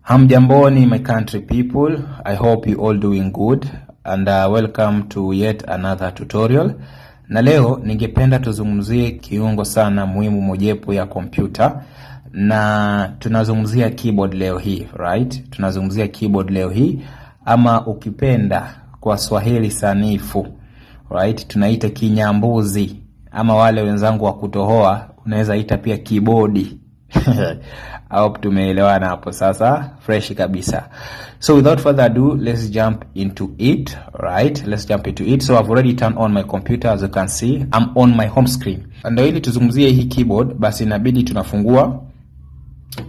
Hamjamboni my country people, I hope you all doing good and welcome to yet another tutorial. Na leo ningependa tuzungumzie kiungo sana muhimu mojepo ya kompyuta, na tunazungumzia keyboard leo hii, right? Tunazungumzia keyboard leo hii, ama ukipenda kwa Swahili sanifu, right? Tunaita kinyambuzi, ama wale wenzangu wa kutohoa unaweza ita pia keyboard. I hope tumeelewana hapo sasa, fresh kabisa. So without further ado, let's jump into it, right? Let's jump into it. So I've already turned on my computer, as you can see. I'm on my home screen. And ili tuzungumzie hii keyboard, basi inabidi tunafungua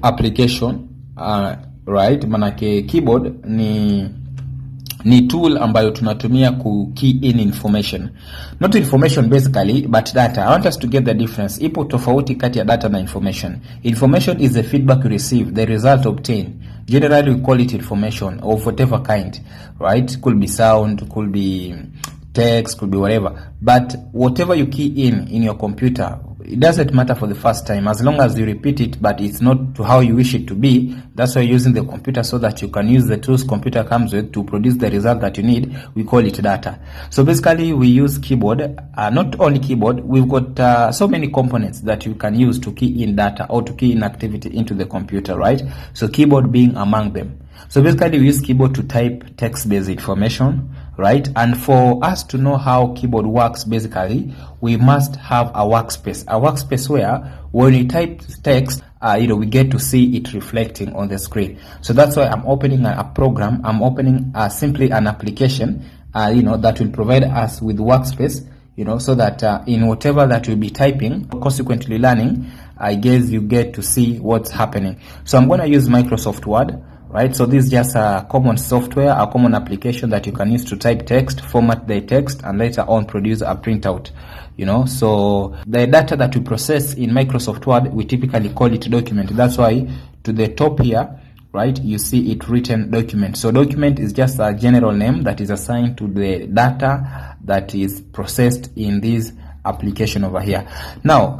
application, right? Manake keyboard ni tool ambayo tunatumia ku key in information. Not information basically, but data. I want us to get the difference. Ipo tofauti kati ya data na information. Information is the feedback you receive, the result obtained. Generally we call it information of whatever kind, right? Could be sound, could be text, could be whatever. But whatever you key in your computer, it doesn't matter for the first time, as long as you repeat it, but it's not to how you wish it to be. That's why you're using the computer, so that you can use the tools computer comes with to produce the result that you need. We call it data. So basically we use keyboard, not only keyboard, we've got so many components that you can use to key in data or to key in activity into the computer, right? So keyboard being among them. So basically we use keyboard to type text-based information, right? And for us to know how keyboard works, basically, we must have a workspace. A workspace where when you type text, we get to see it reflecting on the screen. So that's why I'm opening a program. I'm opening simply an application, that will provide us with workspace, so that in whatever that we'll be typing, consequently learning, I guess you get to see what's happening. So I'm going to use Microsoft Word. Right, so this is just a common software, a common application that you can use to type text, format the text, and later on produce a printout. So the data that we process in Microsoft Word, we typically call it document. That's why to the top here, right, you see it written document. So document is just a general name that is assigned to the data that is processed in this application over here. Now,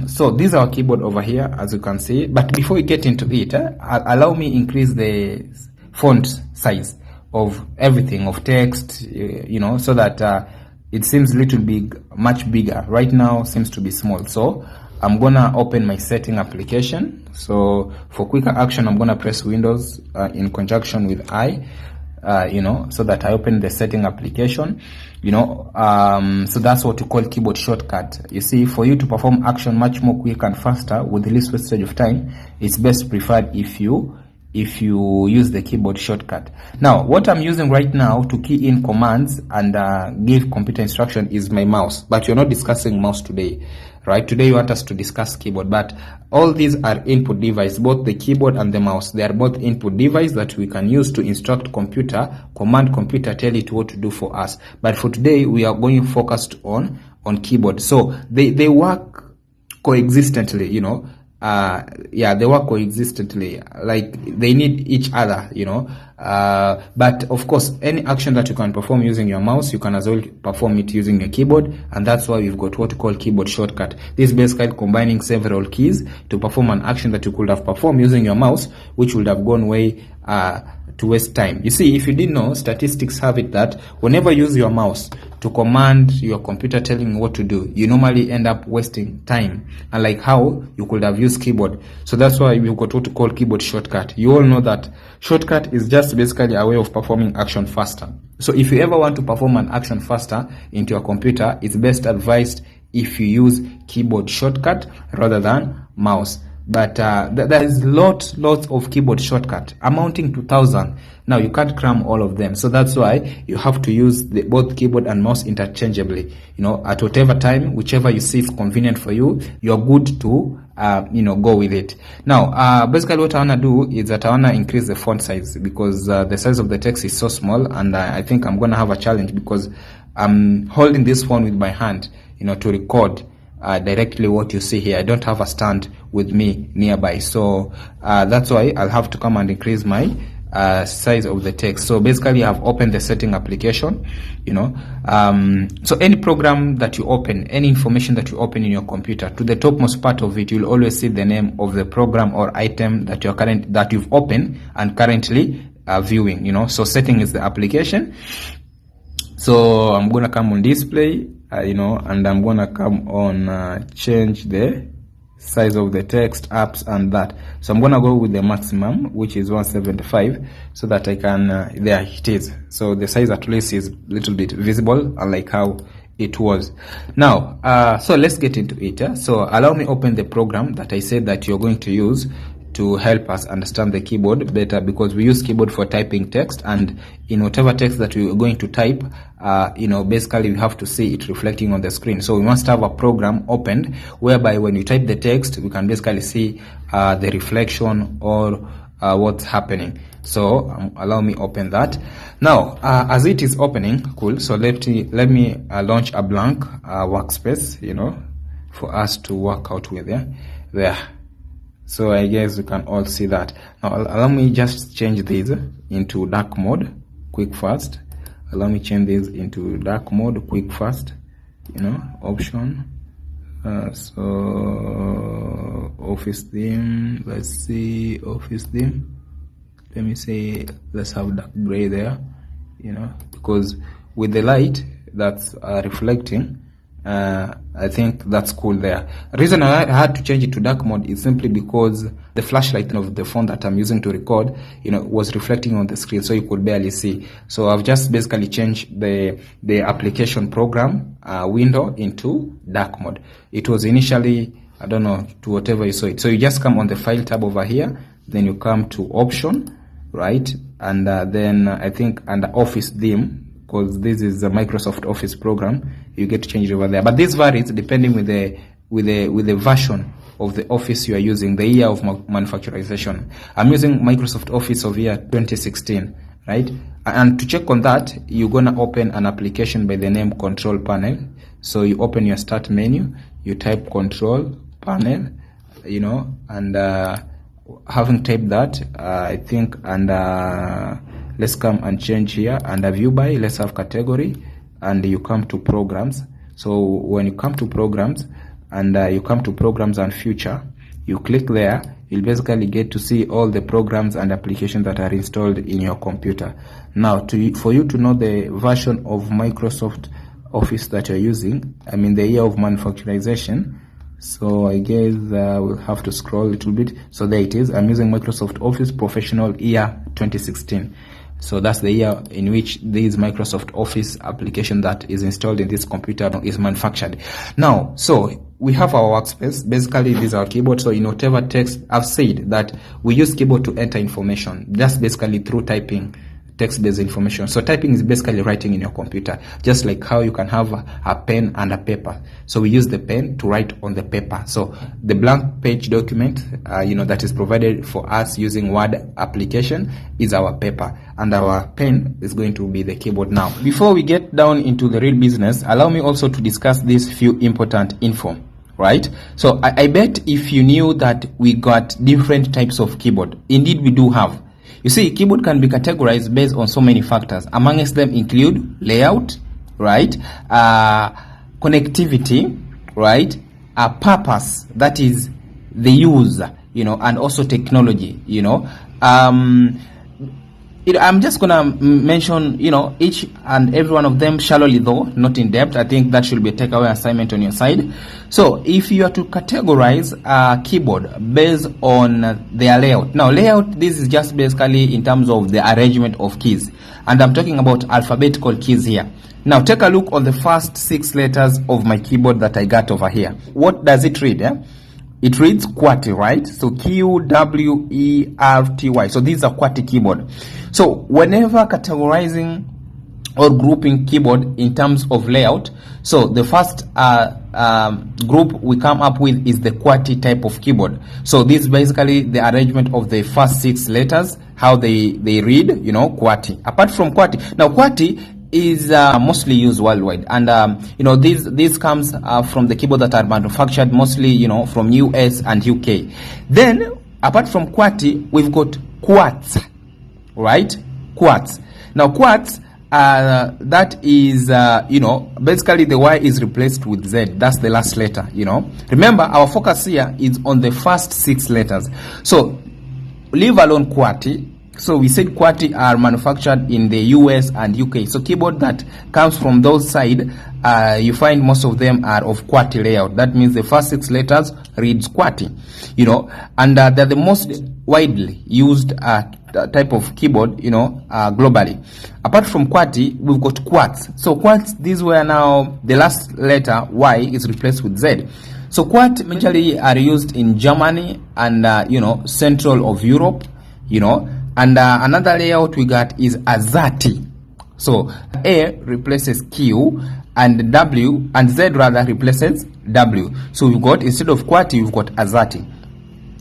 so this is our keyboard over here, as you can see. But before we get into it, allow me increase the font size of everything, of text, so that it seems a little big, much bigger. Right now seems to be small. So I'm gonna open my setting application. So for quicker action, I'm gonna press Windows in conjunction with I. So that I open the setting application, so that's what we call keyboard shortcut. You see, for you to perform action much more quick and faster with the least wastage of time, it's best preferred if you use the keyboard shortcut. Now, what I'm using right now to key in commands and give computer instruction is my mouse, but you're not discussing mouse today, right? Today you want us to discuss keyboard, but all these are input device, both the keyboard and the mouse. They are both input device that we can use to instruct computer, command computer, tell it what to do for us. But for today, we are going focused on keyboard. So they work coexistently, they work coexistently, like they need each other, but of course any action that you can perform using your mouse, you can as well perform it using your keyboard, and that's why we've got what we call keyboard shortcut. This is basically combining several keys to perform an action that you could have performed using your mouse, which would have gone way to waste time. You see, if you didn't know, statistics have it that whenever you use your mouse to command your computer telling you what to do, you normally end up wasting time, unlike how you could have used keyboard. So that's why we've got what to call keyboard shortcut. You all know that shortcut is just basically a way of performing action faster. So if you ever want to perform an action faster into your computer, it's best advised if you use keyboard shortcut rather than mouse. But there is lots of keyboard shortcut amounting to 1,000. Now you can't cram all of them, so that's why you have to use both keyboard and mouse interchangeably. At whatever time, whichever you see is convenient for you, you're good to go with it. Now basically what I wanna do is that I wanna increase the font size, because the size of the text is so small, and I think I'm gonna have a challenge because I'm holding this phone with my hand, to record directly what you see here. I don't have a stand with me nearby, so that's why I'll have to come and increase my size of the text. So basically I've opened the setting application, so any program that you open, any information that you open in your computer, to the topmost part of it, you'll always see the name of the program or item that you've opened and currently viewing. So setting is the application. So I'm gonna come on display, and I'm gonna come on change the size of the text, apps, and that. So I'm gonna go with the maximum, which is 175, so that I can there it is. So the size at least is a little bit visible, unlike how it was. Now so let's get into it. So allow me open the program that I said that you're going to use to help us understand the keyboard better, because we use keyboard for typing text, and in whatever text that we're going to type, basically we have to see it reflecting on the screen. So we must have a program opened whereby when you type the text, we can basically see the reflection or what's happening. So allow me open that. Now as it is opening, cool. So let me launch a blank workspace, for us to work out with there. So I guess you can all see that. Now allow me just change these into dark mode, quick fast. Allow me change these into dark mode, quick fast, option. So office theme, let's see, office theme. Let me say, let's have dark gray there, because with the light that's reflecting, I think that's cool there. The reason I had to change it to dark mode is simply because the flashlight of the phone that I'm using to record, was reflecting on the screen, so you could barely see. So I've just basically changed the application program window into dark mode. It was initially, I don't know, to whatever you saw it. So you just come on the file tab over here, then you come to option, right? And then I think under office theme, because this is a Microsoft Office program, you get to change it over there. But this varies depending with the version of the Office you are using, the year of manufacturization. I'm using Microsoft Office of year 2016, right? And to check on that, you're gonna open an application by the name Control Panel. So you open your Start menu, you type Control Panel, and having typed that, I think, and let's come and change here under view by, let's have category, and you come to programs. So when you come to programs, and you come to programs and future, you click there, you'll basically get to see all the programs and applications that are installed in your computer. Now for you to know the version of Microsoft Office that you're using, the year of manufacturization, so I guess we'll have to scroll a little bit. So there it is. I'm using Microsoft Office Professional year 2016. So that's the year in which this Microsoft Office application that is installed in this computer is manufactured. Now, so we have our workspace. Basically, this is our keyboard. So in whatever text, I've said that we use keyboard to enter information, just basically through typing text-based information. So typing is basically writing in your computer, just like how you can have a pen and a paper. So we use the pen to write on the paper. So the blank page document, that is provided for us using Word application is our paper, and our pen is going to be the keyboard. Now, before we get down into the real business, allow me also to discuss these few important info. Right? So I bet if you knew that we got different types of keyboard, indeed we do have. You see, keyboard can be categorized based on so many factors. Amongst them include layout, right? Connectivity, right? Purpose, that is the use, and also technology, I'm just gonna mention, each and every one of them shallowly, though not in depth. I think that should be a takeaway assignment on your side. So if you are to categorize a keyboard based on their layout, now layout, this is just basically in terms of the arrangement of keys, and I'm talking about alphabetical keys here. Now take a look on the first 6 letters of my keyboard that I got over here. What does it read? It reads QWERTY, right? So QWERTY. So this is a QWERTY keyboard. So whenever categorizing or grouping keyboard in terms of layout, so the first group we come up with is the QWERTY type of keyboard. So this is basically the arrangement of the first 6 letters, how they read, QWERTY. Apart from QWERTY, now QWERTY is mostly used worldwide, and this comes from the keyboard that are manufactured mostly from US and UK. Then apart from QWERTY, we've got Quartz, right? Quartz. Now quartz, that is, basically the Y is replaced with Z. That's the last letter, Remember, our focus here is on the first 6 letters. So, leave alone QWERTY. So, we said QWERTY are manufactured in the US and UK. So, keyboard that comes from those side, you find most of them are of QWERTY layout. That means the first 6 letters reads QWERTY, and they're the most widely used type of keyboard, globally. Apart from QWERTY, we've got Quartz. So Quartz, these were now the last letter Y is replaced with Z. So Quartz majorly are used in Germany and central of Europe, and another layout we got is AZERTY. So A replaces Q and W, and Z rather replaces W. So we've got, instead of QWERTY, we've got AZERTY.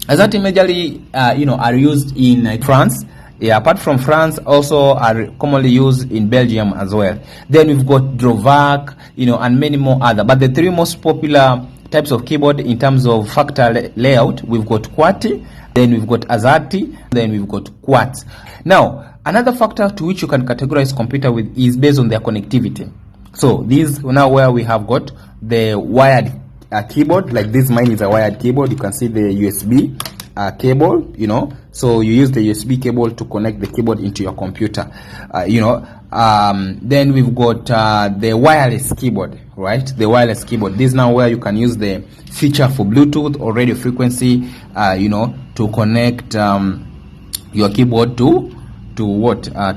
AZERTY majorly, are used in France. Yeah, apart from France, also are commonly used in Belgium as well. Then we've got Drovac, and many more other. But the 3 most popular types of keyboard in terms of factor layout, we've got QWERTY, then we've got AZERTY, then we've got Quartz. Now, another factor to which you can categorize computer with is based on their connectivity. So this now where we have got the wired keyboard, like this, mine is a wired keyboard. You can see the USB cable, so you use the USB cable to connect the keyboard into your computer, then we've got the wireless keyboard, right? The wireless keyboard. This is now where you can use the feature for Bluetooth or radio frequency, to connect your keyboard to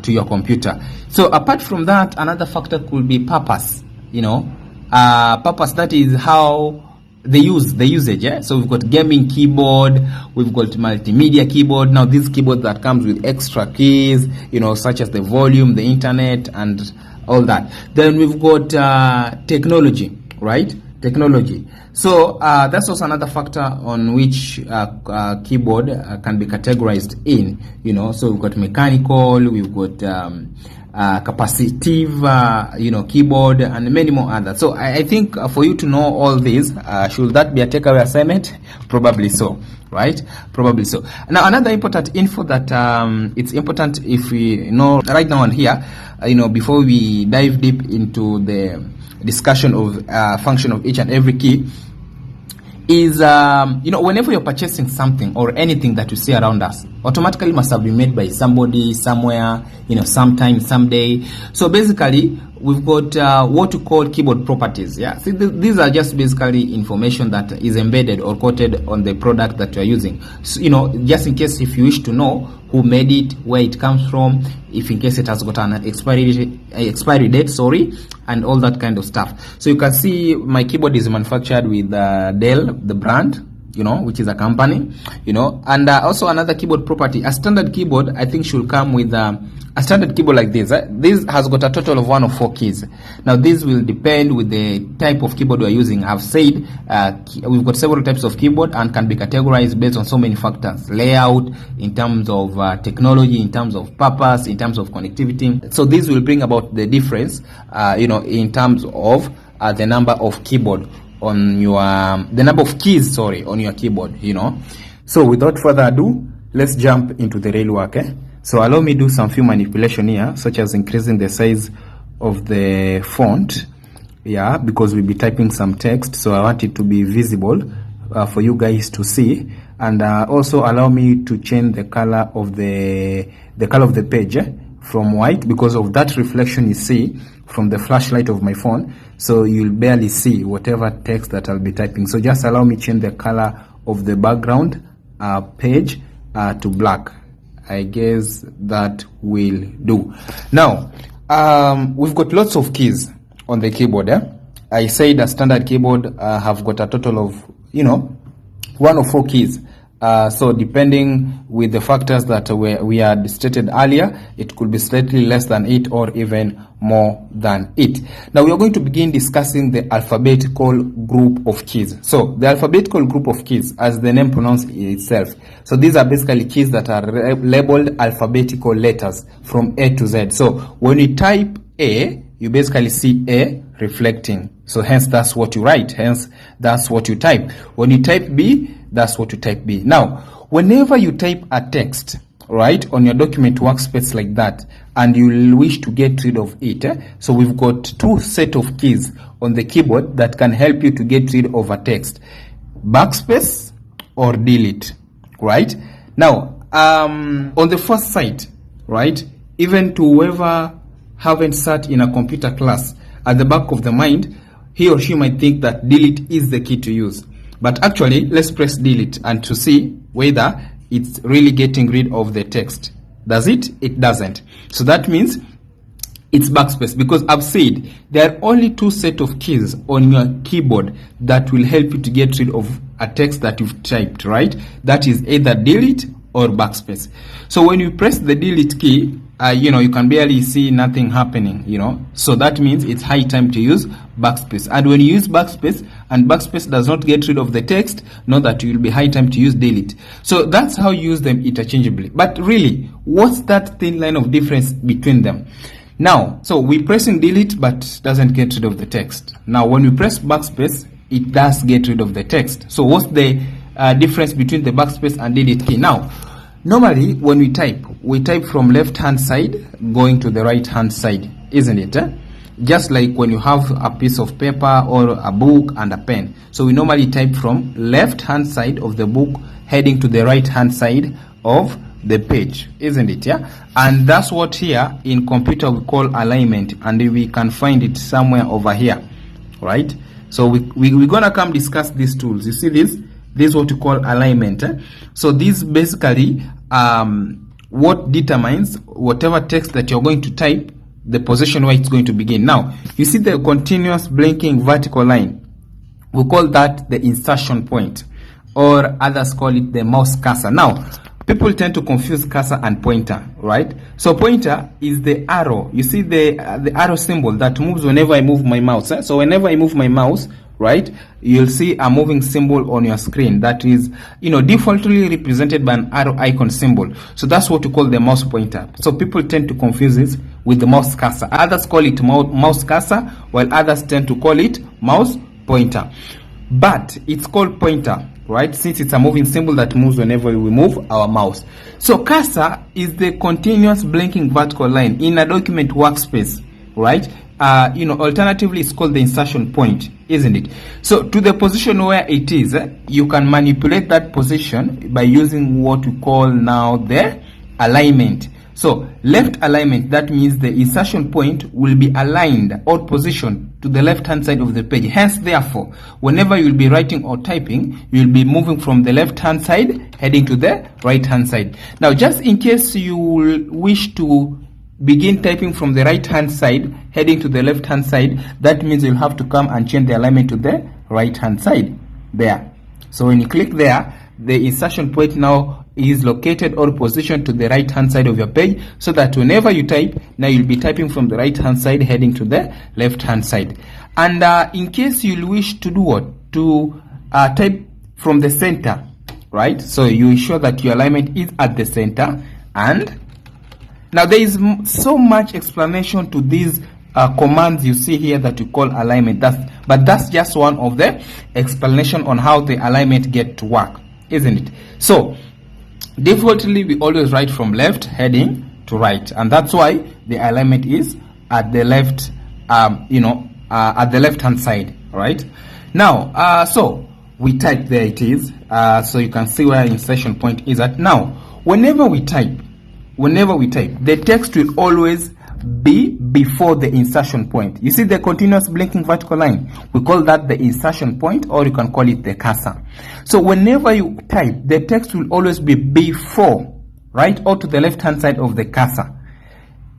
your computer. So apart from that, another factor could be purpose, purpose, that is how the usage, yeah? So we've got gaming keyboard, we've got multimedia keyboard. Now this keyboard that comes with extra keys, such as the volume, the internet, and all that. Then we've got technology, right? Technology. So that's also another factor on which keyboard can be categorized in, So we've got mechanical, we've got capacitive, keyboard, and many more others. So I think for you to know all these, should that be a takeaway assignment? Probably so, right? Probably so. Now another important info that it's important if we know right now and here, before we dive deep into the discussion of function of each and every key, is whenever you're purchasing something or anything that you see around us, automatically must have been made by somebody, somewhere, sometime, someday. So basically, we've got what we call keyboard properties. Yeah, see, these are just basically information that is embedded or quoted on the product that you're using. So, just in case if you wish to know who made it, where it comes from, if in case it has got an expiry date, and all that kind of stuff. So you can see my keyboard is manufactured with Dell, the brand, which is a company, and also another keyboard property, a standard keyboard, I think should come with a standard keyboard like this. This has got a total of 1 of 4 keys. Now this will depend with the type of keyboard we are using. I've said we've got several types of keyboard and can be categorized based on so many factors: layout, in terms of technology, in terms of purpose, in terms of connectivity. So this will bring about the difference, in terms of the number of keyboard on your the number of keys on your keyboard. So without further ado, let's jump into the real work. So allow me do some few manipulation here, such as increasing the size of the font, because we'll be typing some text, so I want it to be visible for you guys to see. And also allow me to change the color of the page from white, because of that reflection you see from the flashlight of my phone, so you'll barely see whatever text that I'll be typing. So just allow me change the color of the background page to black. I guess that will do. Now we've got lots of keys on the keyboard. I said a standard keyboard have got a total of 1 of 4 keys. So depending with the factors that we had stated earlier, it could be slightly less than 8 or even more than 8. Now we are going to begin discussing the alphabetical group of keys. So the alphabetical group of keys, as the name pronounces itself, so these are basically keys that are labeled alphabetical letters from A to Z. So when you type A, you basically see A reflecting. So hence that's what you write. Hence that's what you type. When you type B, that's what you type B. Now, whenever you type a text, right, on your document workspace like that, and you wish to get rid of it, so we've got two set of keys on the keyboard that can help you to get rid of a text: backspace or delete, right? Now, on the first side, right, even to whoever haven't sat in a computer class, at the back of the mind, he or she might think that delete is the key to use. But actually, let's press delete and to see whether it's really getting rid of the text. Does it? It doesn't. So that means it's backspace, because I've said there are only two set of keys on your keyboard that will help you to get rid of a text that you've typed, right? That is either delete or backspace. So when you press the delete key, you can barely see nothing happening, So that means it's high time to use backspace. And when you use backspace and backspace does not get rid of the text, know that it will be high time to use delete. So that's how you use them interchangeably. But really, what's that thin line of difference between them? Now, so we're pressing delete but doesn't get rid of the text. Now, when we press backspace, it does get rid of the text. So what's the difference between the backspace and delete key? Now, normally when we type from left hand side going to the right hand side, isn't it? Just like when you have a piece of paper or a book and a pen. So we normally type from left hand side of the book heading to the right hand side of the page, isn't it? Yeah, and that's what here in computer we call alignment, and we can find it somewhere over here, right? So we're gonna come discuss these tools. You see this is what we call alignment. So this basically what determines whatever text that you're going to type, the position where it's going to begin. Now you see the continuous blinking vertical line, we call that the insertion point, or others call it the mouse cursor. Now people tend to confuse cursor and pointer, right? So pointer is the arrow. You see the arrow symbol that moves whenever I move my mouse. So whenever I move my mouse, right, you'll see a moving symbol on your screen that is, defaultly represented by an arrow icon symbol. So that's what we call the mouse pointer. So people tend to confuse this with the mouse cursor. Others call it mouse cursor, while others tend to call it mouse pointer. But it's called pointer, right, since it's a moving symbol that moves whenever we move our mouse. So cursor is the continuous blinking vertical line in a document workspace, right? Alternatively it's called the insertion point, isn't it? So to the position where it is, you can manipulate that position by using what we call now the alignment. So left alignment, that means the insertion point will be aligned or positioned to the left hand side of the page. Hence, therefore, whenever you'll be writing or typing, you'll be moving from the left hand side heading to the right hand side. Now, just in case you wish to begin typing from the right hand side heading to the left hand side, that means you'll have to come and change the alignment to the right hand side there. So when you click there, the insertion point now is located or positioned to the right hand side of your page, so that whenever you type, now you'll be typing from the right hand side heading to the left hand side. And in case you wish to do what? To type from the center, right? So you ensure that your alignment is at the center. And now there is so much explanation to these commands you see here that we call alignment. But that's just one of the explanation on how the alignment get to work, isn't it? So defaultly we always write from left heading to right, and that's why the alignment is at the left, at the left hand side, right? Now, so we type, there it is. So you can see where insertion point is at. Now, whenever we type, the text will always be before the insertion point. You see the continuous blinking vertical line? We call that the insertion point, or you can call it the cursor. So whenever you type, the text will always be before, right, or to the left hand side of the cursor,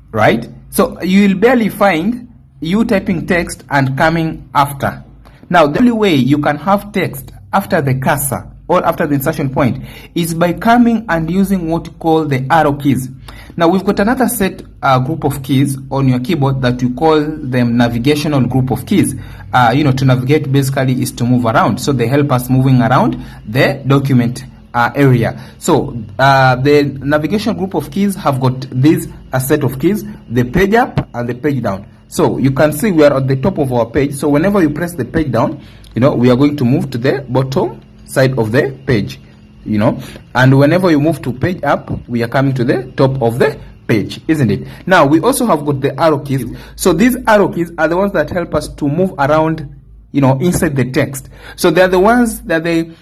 right? So you will barely find you typing text and coming after. Now the only way you can have text after the cursor or after the insertion point is by coming and using what you call the arrow keys. Now we've got another set group of keys on your keyboard that we call them navigational group of keys. To navigate basically is to move around, so they help us moving around the document area. So the navigation group of keys have got this set of keys, the page up and the page down. So you can see we are at the top of our page. So whenever you press the page down, we are going to move to the bottom side of the page. and whenever you move to page up, we are coming to the top of the page, isn't it? Now we also have got the arrow keys. So these arrow keys are the ones that help us to move around, inside the text. So they are the ones that the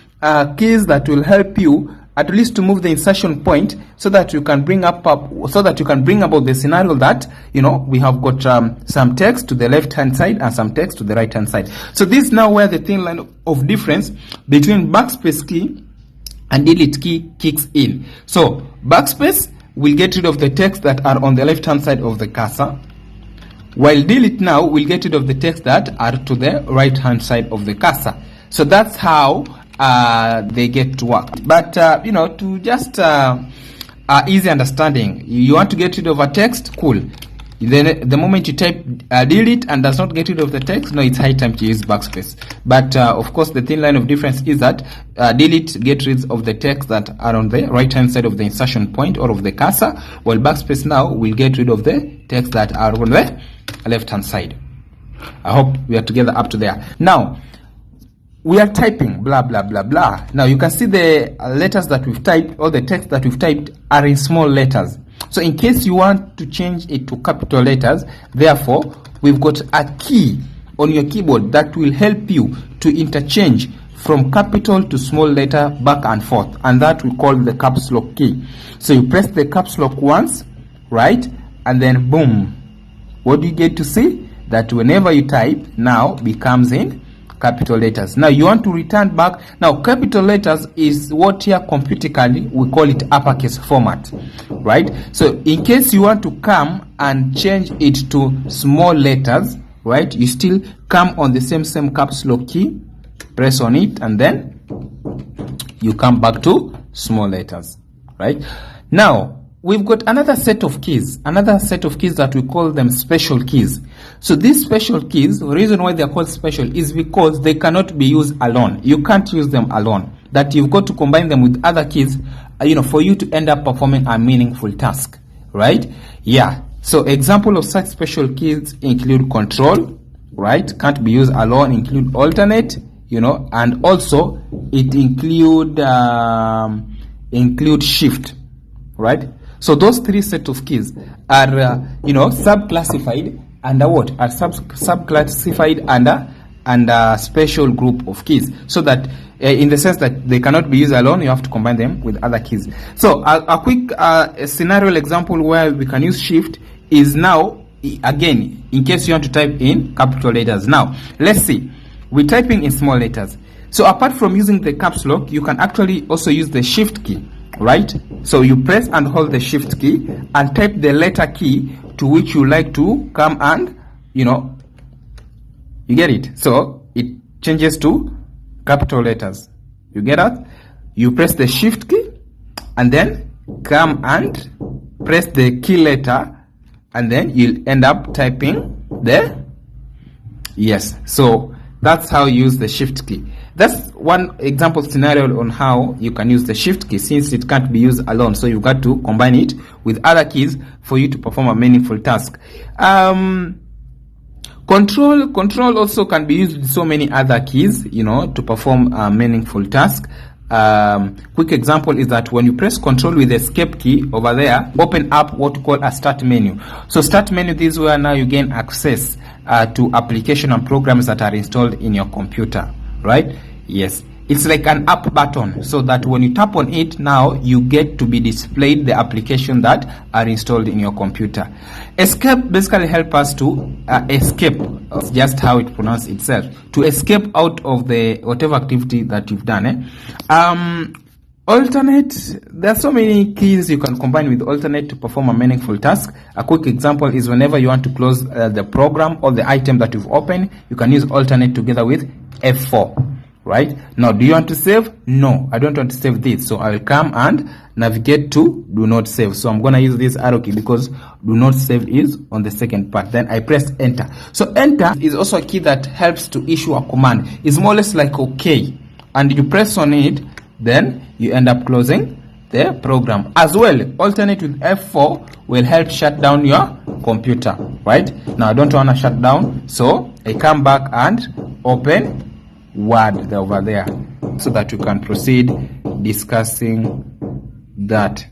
keys that will help you at least to move the insertion point, so that you can bring about the scenario that we have got some text to the left hand side and some text to the right hand side. So this is now where the thin line of difference between backspace key and delete key kicks in. So backspace will get rid of the text that are on the left hand side of the cursor, while delete now will get rid of the text that are to the right hand side of the cursor. So that's how they get to work. But to just easy understanding, you want to get rid of a text, cool. Then the moment you type delete and does not get rid of the text, no, it's high time to use backspace. But of course the thin line of difference is that delete get rid of the text that are on the right hand side of the insertion point or of the cursor, while backspace now will get rid of the text that are on the left hand side. I hope we are together up to there. Now we are typing blah blah blah blah. Now you can see the letters that we've typed, or the text that we've typed, are in small letters. So in case you want to change it to capital letters, therefore we've got a key on your keyboard that will help you to interchange from capital to small letter back and forth, and that we call the caps lock key. So you press the caps lock once, right, and then boom, what do you get to see? That whenever you type now becomes in capital letters. Now you want to return back. Now capital letters is what here computerically we call it uppercase format, right? So in case you want to come and change it to small letters, right, you still come on the same caps lock key, press on it, and then you come back to small letters, right? Now we've got another set of keys that we call them special keys. So these special keys, the reason why they are called special is because they cannot be used alone. You can't use them alone. That you've got to combine them with other keys, for you to end up performing a meaningful task, right? Yeah. So example of such special keys include control, right? Can't be used alone. Include alternate, and also it include shift, right? So those three sets of keys are, sub-classified under what? Are sub-classified under special group of keys. So that, in the sense that they cannot be used alone, you have to combine them with other keys. So a quick scenario example where we can use shift is now, again, in case you want to type in capital letters. Now, let's see. We're typing in small letters. So apart from using the caps lock, you can actually also use the shift key. Right? So you press and hold the shift key and type the letter key to which you like to come and, you get it? So it changes to capital letters. You get that? You press the shift key and then come and press the key letter, and then you'll end up typing the yes. So that's how you use the shift key. That's one example scenario on how you can use the shift key, since it can't be used alone. So you've got to combine it with other keys for you to perform a meaningful task. Control also can be used with so many other keys, to perform a meaningful task. Quick example is that when you press control with the escape key over there, open up what we call a start menu. So start menu, this is where now you gain access to application and programs that are installed in your computer, right? Yes, it's like an up button, so that when you tap on it, now you get to be displayed the application that are installed in your computer. Escape basically help us to escape, just how it pronounces itself, to escape out of the whatever activity that you've done. Alternate, there are so many keys you can combine with alternate to perform a meaningful task. A quick example is whenever you want to close the program or the item that you've opened, you can use alternate together with F4. Right? Now, do you want to save? No, I don't want to save this. So I will come and navigate to do not save. So I'm going to use this arrow key because do not save is on the second part. Then I press enter. So enter is also a key that helps to issue a command. It's more or less like OK. And you press on it, then you end up closing the program. As well, alternate with F4 will help shut down your computer. Right? Now I don't want to shut down. So I come back and open Word over there, so that you can proceed discussing that.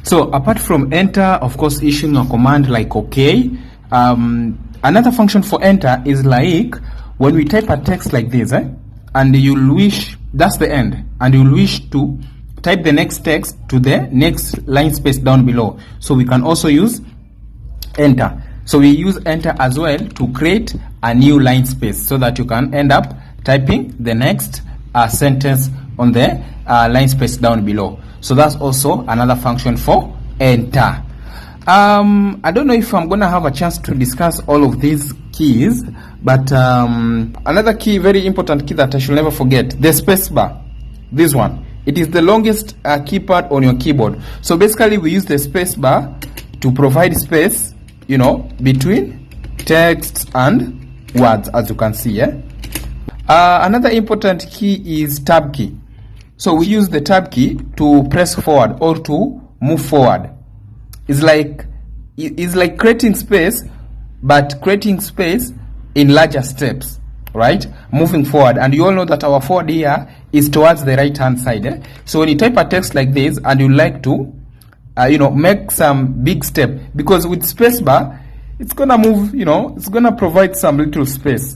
So apart from enter, of course, issuing a command like OK, another function for enter is like when we type a text like this, and you'll wish, that's the end, and you'll wish to type the next text to the next line space down below. So we can also use enter. So we use enter as well to create a new line space so that you can end up typing the next sentence on the line space down below. So that's also another function for enter. I don't know if I'm gonna have a chance to discuss all of these keys, but another key, very important key that I should never forget, the space bar. This one, it is the longest keypad on your keyboard. So basically we use the space bar to provide space, you know, between text and words, as you can see. Another important key is tab key. So we use the tab key to press forward or to move forward. It's like creating space, but creating space in larger steps, right? Moving forward. And you all know that our forward here is towards the right hand side. So when you type a text like this and you like to you know, make some big step, because with spacebar it's gonna move, you know, it's gonna provide some little space.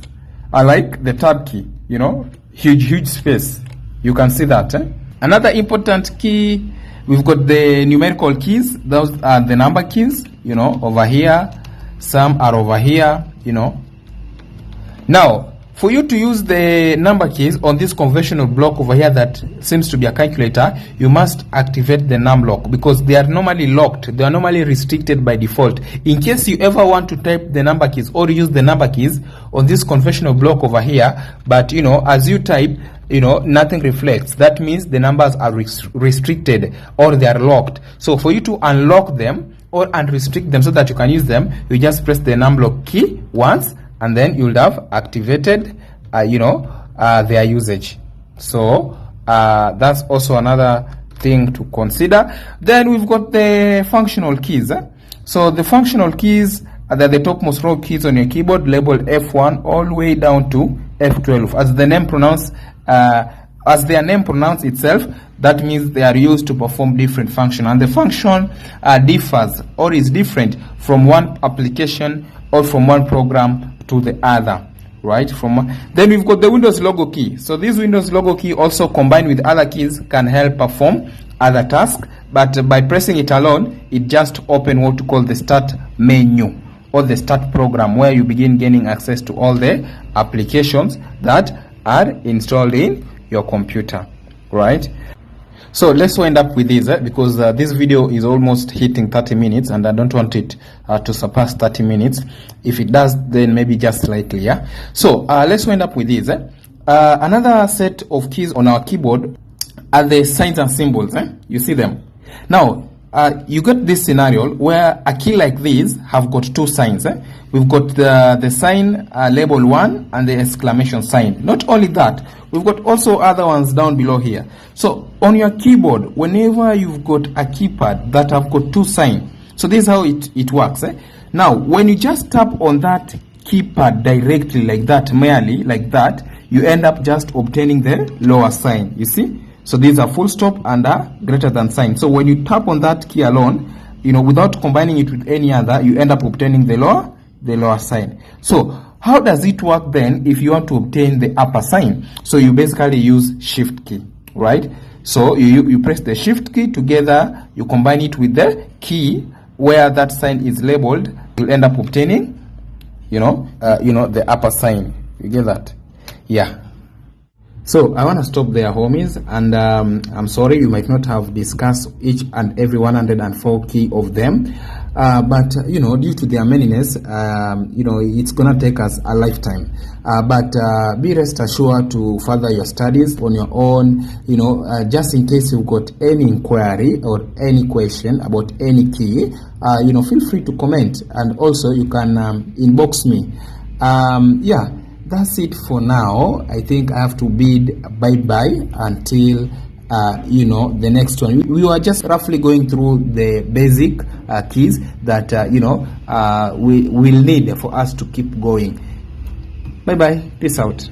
I like the tab key, you know, huge space. You can see that. Another important key, we've got the numerical keys. Those are the number keys, you know, over here. Some are over here, you know. Now, for you to use the number keys on this conventional block over here that seems to be a calculator, you must activate the num lock, because they are normally locked. They are normally restricted by default. In case you ever want to type the number keys or use the number keys on this conventional block over here, but you know, as you type, you know, nothing reflects. That means the numbers are restricted or they are locked. So for you to unlock them or unrestrict them so that you can use them, you just press the num lock key once, and then you'll have activated, you know, their usage. So that's also another thing to consider. Then we've got the functional keys. So the functional keys are the topmost row keys on your keyboard, labeled F1 all the way down to F12. As the name pronounce, as their name pronounce itself, that means they are used to perform different function, and the function differs or is different from one application or from one program to the other, right? Then we've got the Windows logo key. So this Windows logo key, also combined with other keys, can help perform other tasks, but by pressing it alone, it just open what we call the start menu or the start program, where you begin gaining access to all the applications that are installed in your computer, right? So let's wind up with this, because this video is almost hitting 30 minutes and I don't want it to surpass 30 minutes. If it does, then maybe just slightly, yeah. So let's wind up with this. Another set of keys on our keyboard are the signs and symbols. You see them. Now, you got this scenario where a key like this have got two signs. We've got the sign label 1 and the exclamation sign. Not only that, we've got also other ones down below here. So on your keyboard, whenever you've got a keypad that have got two signs, so this is how it works. Now, when you just tap on that keypad directly like that, merely like that, you end up just obtaining the lower sign. You see? So these are full stop and a greater than sign. So when you tap on that key alone, you know, without combining it with any other, you end up obtaining the lower sign. So how does it work then if you want to obtain the upper sign? So you basically use shift key, right? So you press the shift key together, you combine it with the key where that sign is labeled, you'll end up obtaining, you know, the upper sign. You get that? Yeah. So I want to stop there, homies, and I'm sorry you might not have discussed each and every 104 key of them, but you know, due to their manyness, you know, it's gonna take us a lifetime. But be rest assured to further your studies on your own. You know, just in case you've got any inquiry or any question about any key, you know, feel free to comment, and also you can inbox me Yeah, that's it for now. I think I have to bid bye-bye until the next one. We were just roughly going through the basic keys that we will need for us to keep going. Bye-bye. Peace out.